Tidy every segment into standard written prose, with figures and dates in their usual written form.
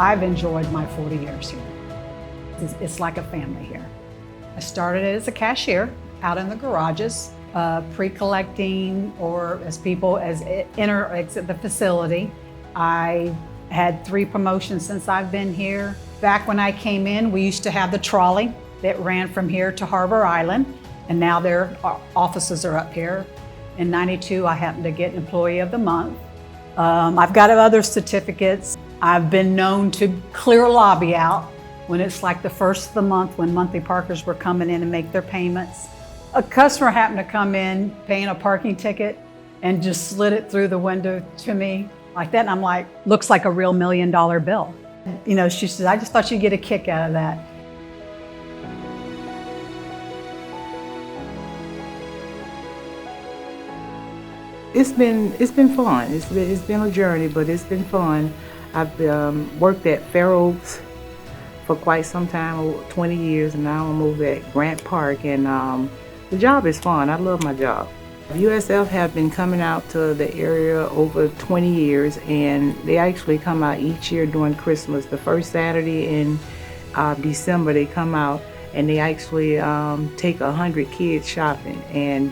I've enjoyed my 40 years here. It's like a family here. I started as a cashier out in the garages, pre-collecting, or as people enter or exit the facility. I had 3 promotions since I've been here. Back when I came in, we used to have the trolley that ran from here to Harbor Island, and now their offices are up here. In '92, I happened to get Employee of the Month. I've got other certificates. I've been known to clear a lobby out when it's like the first of the month when monthly parkers were coming in and make their payments. A customer happened to come in paying a parking ticket and just slid it through the window to me like that. And I'm like, looks like a real $1 million bill. You know, she said, I just thought you'd get a kick out of that. It's been fun. It's been a journey, but it's been fun. I've worked at Fair Oaks for quite some time, over 20 years, and now I'm over at Grant Park, and the job is fun. I love my job. USF have been coming out to the area over 20 years, and they actually come out each year during Christmas. The first Saturday in December, they come out and they actually take 100 kids shopping, and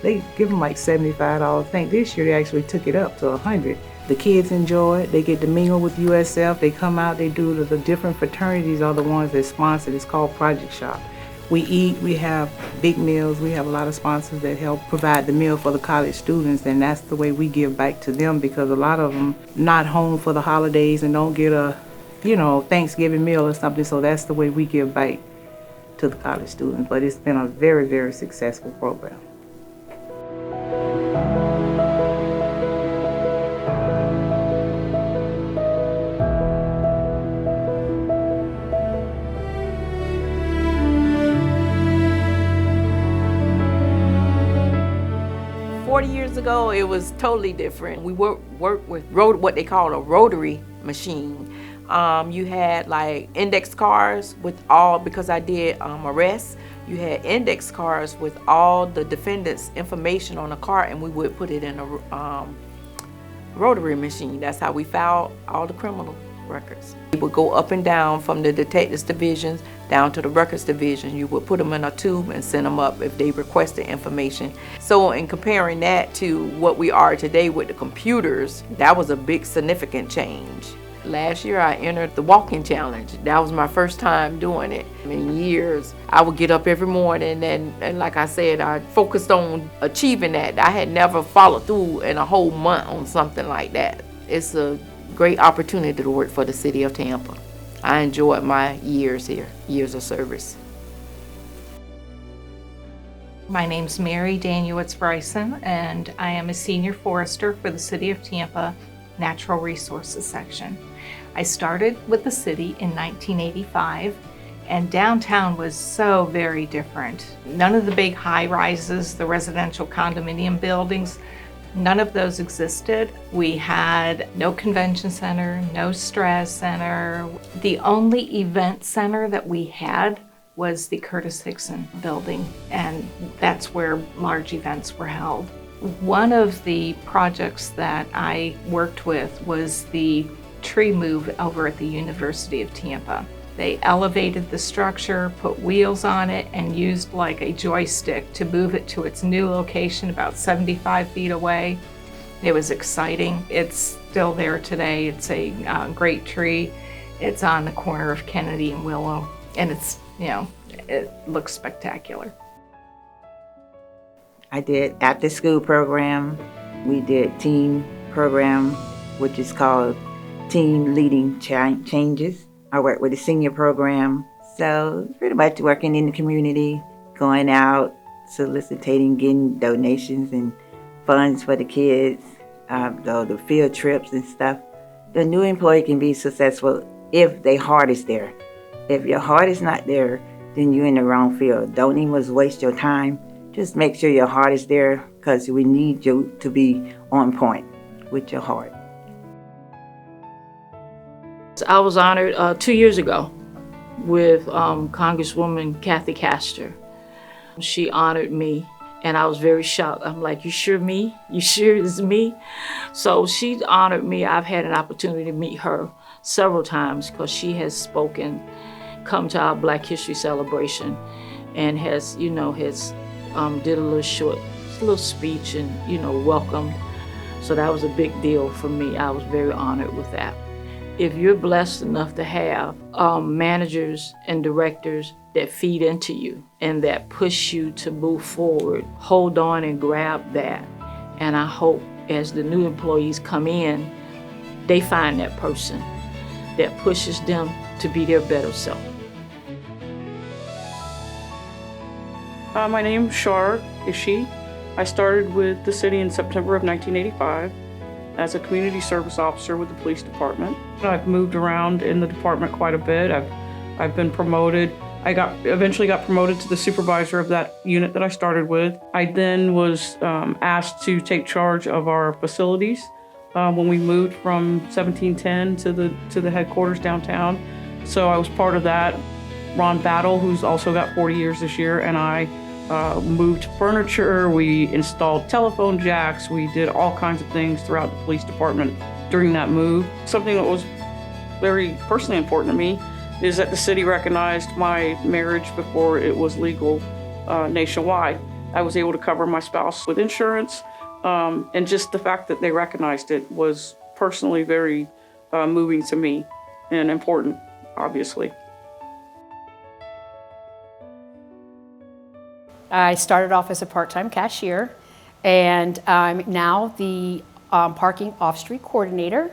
they give them like $75. I think this year they actually took it up to 100. The kids enjoy it. They get to mingle with USF. They come out, they do the different fraternities are the ones that sponsor. It's called Project Shop. We eat, we have big meals. We have a lot of sponsors that help provide the meal for the college students, and that's the way we give back to them, because a lot of them not home for the holidays and don't get a, Thanksgiving meal or something, so that's the way we give back to the college students. But it's been a very, very successful program. Years ago, it was totally different. We worked with what they call a rotary machine. You had like index cards with all, because I did arrests, you had index cards with all the defendants' information on a card, and we would put it in a rotary machine. That's how we filed all the criminal records. We would go up and down from the detectives divisions down to the records division. You would put them in a tube and send them up if they requested information. So in comparing that to what we are today with the computers, that was a big significant change. Last year I entered the walking challenge. That was my first time doing it in years. I would get up every morning and like I said, I focused on achieving that. I had never followed through in a whole month on something like that. It's a great opportunity to work for the City of Tampa. I enjoyed my years here, years of service. My name's Mary Daniewicz Bryson, and I am a senior forester for the City of Tampa Natural Resources section. I started with the city in 1985, and downtown was so very different. None of the big high-rises, the residential condominium buildings, none of those existed. We had no convention center, no Strass Center. The only event center that we had was the Curtis Hickson building, and that's where large events were held. One of the projects that I worked with was the tree move over at the University of Tampa. They elevated the structure, put wheels on it, and used like a joystick to move it to its new location about 75 feet away. It was exciting. It's still there today. It's a great tree. It's on the corner of Kennedy and Willow, and it's, it looks spectacular. I did after school program. We did teen program, which is called Teen Leading Changes. I work with the senior program, so pretty much working in the community, going out, soliciting, getting donations and funds for the kids, the field trips and stuff. The new employee can be successful if their heart is there. If your heart is not there, then you're in the wrong field. Don't even waste your time. Just make sure your heart is there, because we need you to be on point with your heart. I was honored 2 years ago with Congresswoman Kathy Castor. She honored me, and I was very shocked. I'm like, you sure me? You sure it's me? So she honored me. I've had an opportunity to meet her several times because she has come to our Black History celebration and has did a little speech and, welcomed. So that was a big deal for me. I was very honored with that. If you're blessed enough to have managers and directors that feed into you and that push you to move forward, hold on and grab that. And I hope as the new employees come in, they find that person that pushes them to be their better self. My name's Shar Ishi. I started with the city in September of 1985 as a community service officer with the police department. I've moved around in the department quite a bit. I've been promoted. I eventually got promoted to the supervisor of that unit that I started with. I then was asked to take charge of our facilities when we moved from 1710 to the headquarters downtown. So I was part of that. Ron Battle, who's also got 40 years this year, and I moved furniture, we installed telephone jacks, we did all kinds of things throughout the police department during that move. Something that was very personally important to me is that the city recognized my marriage before it was legal nationwide. I was able to cover my spouse with insurance, and just the fact that they recognized it was personally very moving to me and important, obviously. I started off as a part-time cashier, and I'm now the parking off-street coordinator,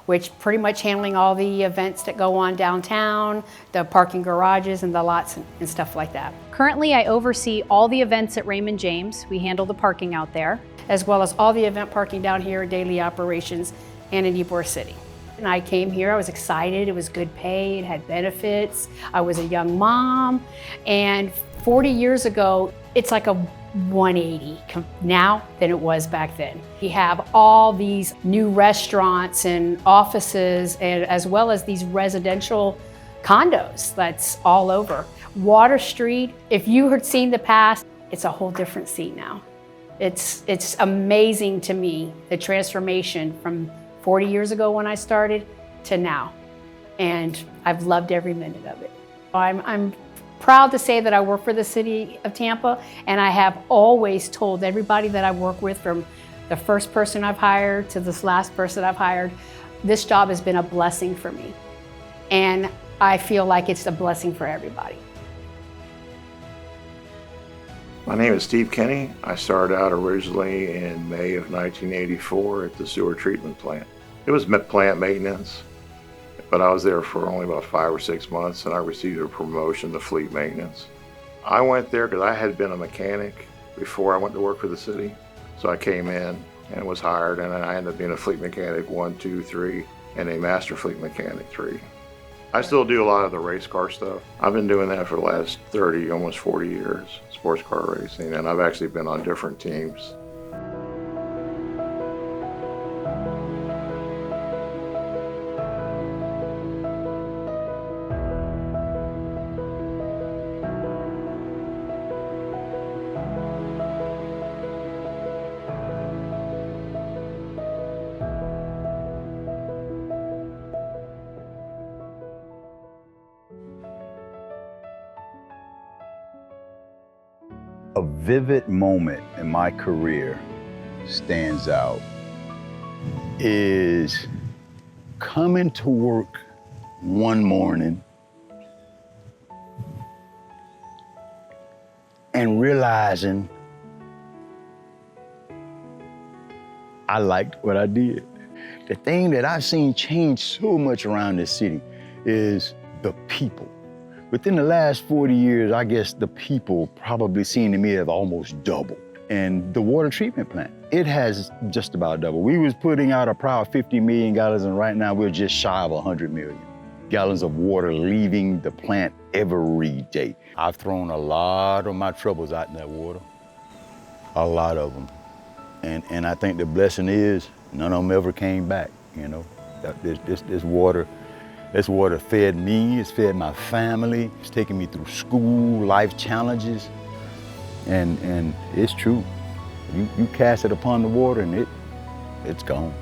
which pretty much handling all the events that go on downtown, the parking garages and the lots and stuff like that. Currently, I oversee all the events at Raymond James. We handle the parking out there. As well as all the event parking down here, daily operations, and in Ybor City. And I came here, I was excited, it was good pay, it had benefits, I was a young mom, and 40 years ago, it's like a 180 now than it was back then. We have all these new restaurants and offices, and as well as these residential condos that's all over. Water Street, if you had seen the past, it's a whole different scene now. It's amazing to me, the transformation from 40 years ago when I started to now. And I've loved every minute of it. I'm proud to say that I work for the City of Tampa, and I have always told everybody that I work with, from the first person I've hired to this last person I've hired, this job has been a blessing for me. And I feel like it's a blessing for everybody. My name is Steve Kenny. I started out originally in May of 1984 at the sewer treatment plant. It was plant maintenance, but I was there for only about 5 or 6 months, and I received a promotion to fleet maintenance. I went there because I had been a mechanic before I went to work for the city. So I came in and was hired, and then I ended up being a fleet mechanic 1, 2, 3, and a master fleet mechanic 3. I still do a lot of the race car stuff. I've been doing that for the last 30, almost 40 years, sports car racing, and I've actually been on different teams. A vivid moment in my career stands out is coming to work one morning and realizing I liked what I did. The thing that I've seen change so much around this city is the people. Within the last 40 years, I guess the people probably seen to me have almost doubled. And the water treatment plant, it has just about doubled. We was putting out a proud 50 million gallons, and right now we're just shy of 100 million gallons of water leaving the plant every day. I've thrown a lot of my troubles out in that water, a lot of them. And I think the blessing is none of them ever came back, you know. This water fed me, it's fed my family, it's taken me through school, life challenges, and it's true. You cast it upon the water and it's gone.